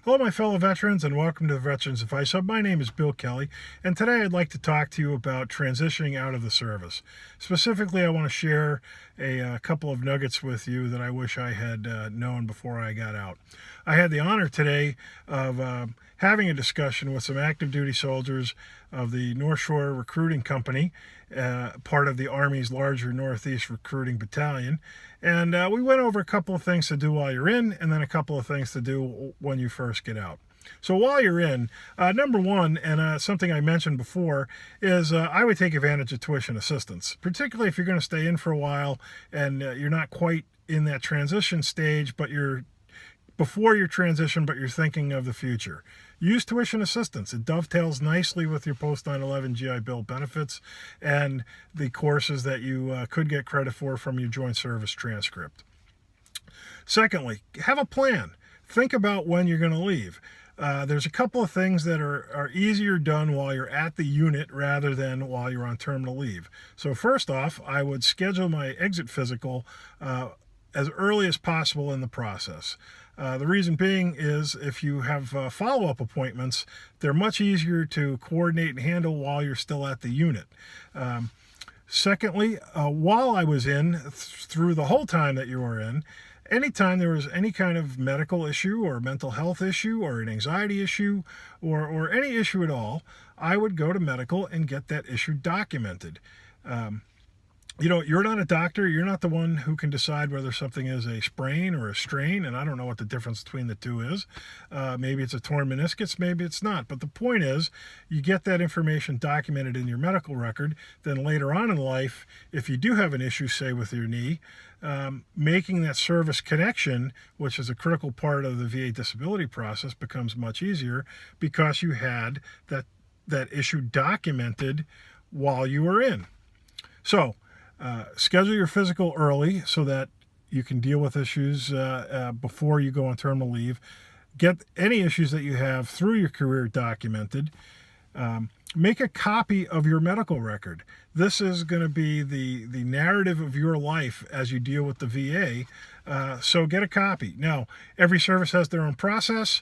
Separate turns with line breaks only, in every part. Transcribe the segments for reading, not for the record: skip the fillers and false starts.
Hello, my fellow veterans, and welcome to the Veterans Advice Hub. My name is Bill Kelly, and today I'd like to talk to you about transitioning out of the service. Specifically, I want to share a couple of nuggets with you that I wish I had known before I got out. I had the honor today of having a discussion with some active duty soldiers of the North Shore Recruiting Company, part of the Army's larger Northeast Recruiting Battalion. And we went over a couple of things to do while you're in, and then a couple of things to do when you first get out. So while you're in, number one, and something I mentioned before, is I would take advantage of tuition assistance, particularly if you're going to stay in for a while and you're not quite in that transition stage, but you're before your transition, but you're thinking of the future. Use tuition assistance. It dovetails nicely with your post 9/11 GI Bill benefits and the courses that you could get credit for from your joint service transcript. Secondly, have a plan. Think about when you're going to leave. There's a couple of things that are easier done while you're at the unit rather than while you're on terminal leave. So first off, I would schedule my exit physical as early as possible in the process. The reason being is if you have follow-up appointments, they're much easier to coordinate and handle while you're still at the unit. Secondly, while I was in, through the whole time that you were in, anytime there was any kind of medical issue or mental health issue or an anxiety issue or any issue at all, I would go to medical and get that issue documented. You're not a doctor. You're not the one who can decide whether something is a sprain or a strain, and I don't know what the difference between the two is. Maybe it's a torn meniscus, maybe it's not. But the point is, you get that information documented in your medical record. Then later on in life, if you do have an issue, say with your knee, making that service connection, which is a critical part of the VA disability process, becomes much easier because you had that issue documented while you were in. So, schedule your physical early so that you can deal with issues before you go on terminal leave. Get any issues that you have through your career documented. Make a copy of your medical record. This is going to be the narrative of your life as you deal with the VA. So get a copy. Now, every service has their own process.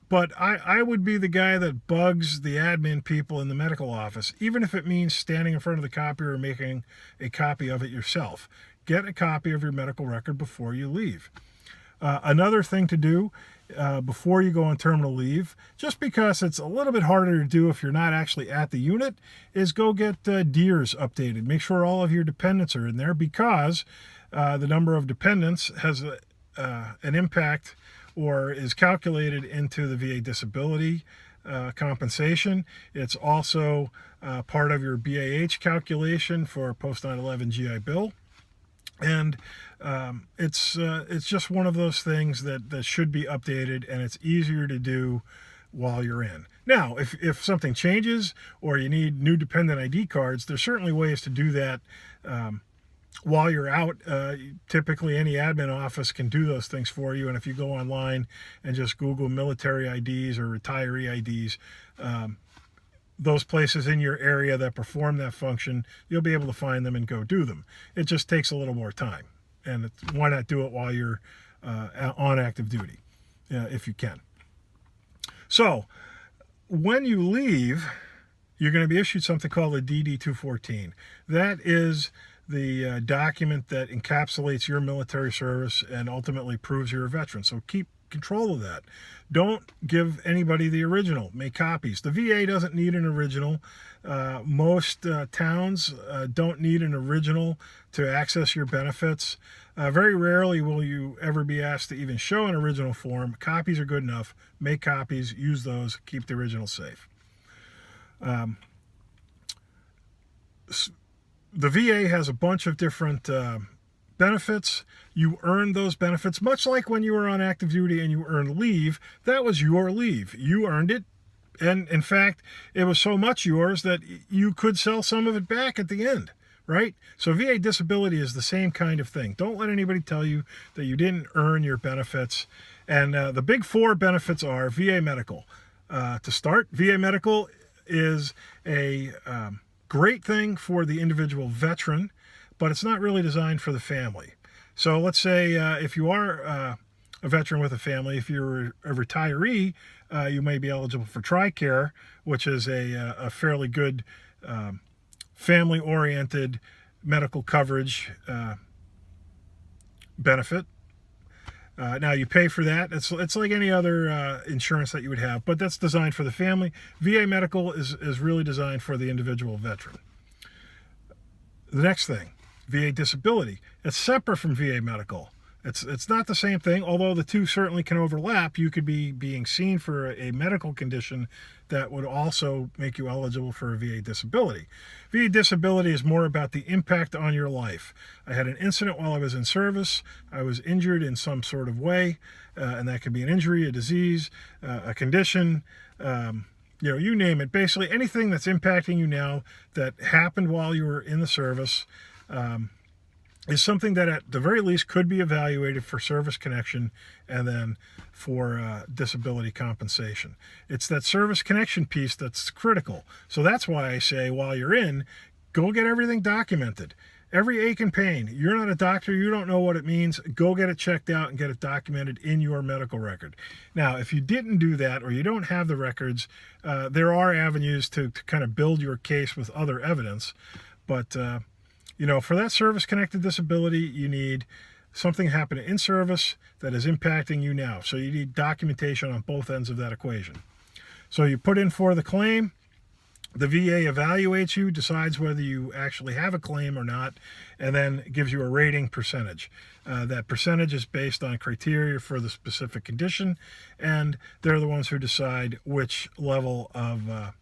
But I would be the guy that bugs the admin people in the medical office, even if it means standing in front of the copier or making a copy of it yourself. Get a copy of your medical record before you leave. Another thing to do before you go on terminal leave, just because it's a little bit harder to do if you're not actually at the unit, is go get DEERs updated. Make sure all of your dependents are in there because the number of dependents has an impact or is calculated into the VA disability compensation. It's also part of your BAH calculation for post 9/11 GI Bill. And it's just one of those things that should be updated, and it's easier to do while you're in. Now, if something changes or you need new dependent ID cards, there's certainly ways to do that while you're out. Typically any admin office can do those things for you, and if you go online and just Google military IDs or retiree IDs, those places in your area that perform that function, you'll be able to find them and go do them. It just takes a little more time, and why not do it while you're on active duty if you can. So when you leave, you're going to be issued something called a DD-214. That is the document that encapsulates your military service and ultimately proves you're a veteran. So keep control of that. Don't give anybody the original. Make copies. The VA doesn't need an original. Most towns don't need an original to access your benefits. Very rarely will you ever be asked to even show an original form. Copies are good enough. Make copies. Use those. Keep the original safe. The VA has a bunch of different benefits. You earn those benefits, much like when you were on active duty and you earned leave. That was your leave. You earned it. And in fact, it was so much yours that you could sell some of it back at the end, right? So VA disability is the same kind of thing. Don't let anybody tell you that you didn't earn your benefits. And the big four benefits are VA medical. To start, VA medical is a great thing for the individual veteran, but it's not really designed for the family. So let's say if you are a veteran with a family. If you're a retiree, you may be eligible for TRICARE, which is a fairly good family-oriented medical coverage benefit. Now you pay for that. It's like any other insurance that you would have, but that's designed for the family. VA medical is really designed for the individual veteran. The next thing, VA disability. It's separate from VA medical. It's not the same thing, although the two certainly can overlap. You could be being seen for a medical condition that would also make you eligible for a VA disability. VA disability is more about the impact on your life. I had an incident while I was in service. I was injured in some sort of way, and that could be an injury, a disease, a condition, you name it. Basically, anything that's impacting you now that happened while you were in the service is something that at the very least could be evaluated for service connection and then for disability compensation. It's that service connection piece that's critical. So that's why I say while you're in, go get everything documented. Every ache and pain. You're not a doctor. You don't know what it means. Go get it checked out and get it documented in your medical record. Now, if you didn't do that or you don't have the records, there are avenues to kind of build your case with other evidence. But for that service-connected disability, you need something happening in service that is impacting you now. So you need documentation on both ends of that equation. So you put in for the claim. The VA evaluates you, decides whether you actually have a claim or not, and then gives you a rating percentage. That percentage is based on criteria for the specific condition, and they're the ones who decide which level of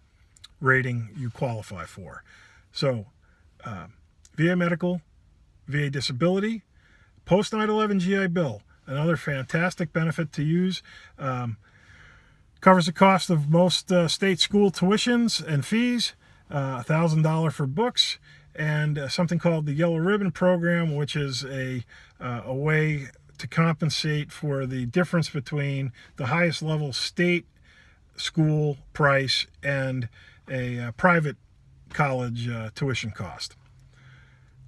rating you qualify for. So, VA medical, VA disability, post 9/11 GI Bill, another fantastic benefit to use. Covers the cost of most state school tuitions and fees, $1,000 for books, and something called the Yellow Ribbon Program, which is a way to compensate for the difference between the highest level state school price and a private college tuition cost.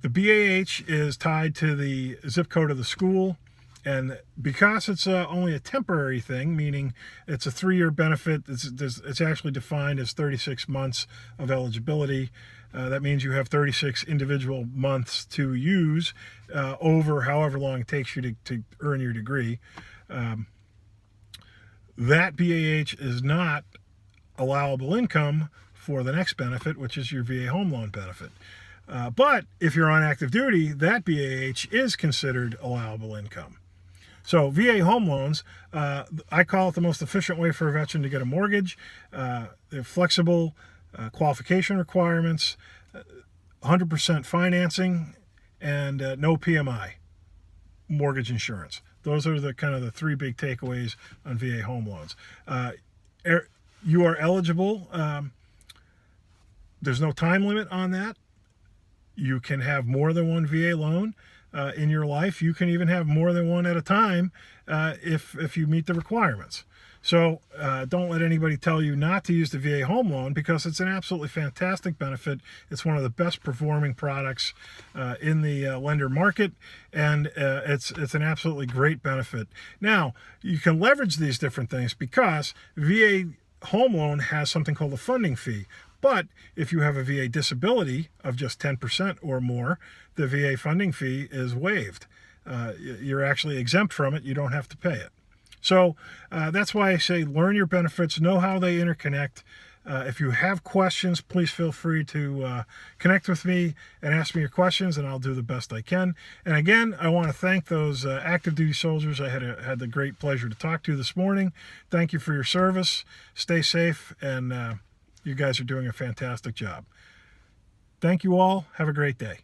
The BAH is tied to the zip code of the school, and because it's only a temporary thing, meaning it's a 3-year benefit, it's actually defined as 36 months of eligibility. That means you have 36 individual months to use over however long it takes you to earn your degree. That BAH is not allowable income for the next benefit, which is your VA home loan benefit. But if you're on active duty, that BAH is considered allowable income. So VA home loans, I call it the most efficient way for a veteran to get a mortgage. They're flexible qualification requirements, 100% financing, and no PMI mortgage insurance. Those are the kind of the 3 big takeaways on VA home loans. You are eligible. There's no time limit on that. You can have more than one VA loan in your life. You can even have more than one at a time if you meet the requirements. So don't let anybody tell you not to use the VA home loan, because it's an absolutely fantastic benefit. It's one of the best performing products in the lender market, and it's an absolutely great benefit. Now, you can leverage these different things because VA home loan has something called a funding fee. But if you have a VA disability of just 10% or more, the VA funding fee is waived. You're actually exempt from it. You don't have to pay it. So that's why I say learn your benefits, know how they interconnect. If you have questions, please feel free to connect with me and ask me your questions, and I'll do the best I can. And again, I want to thank those active duty soldiers I had the great pleasure to talk to this morning. Thank you for your service. Stay safe, and you guys are doing a fantastic job. Thank you all. Have a great day.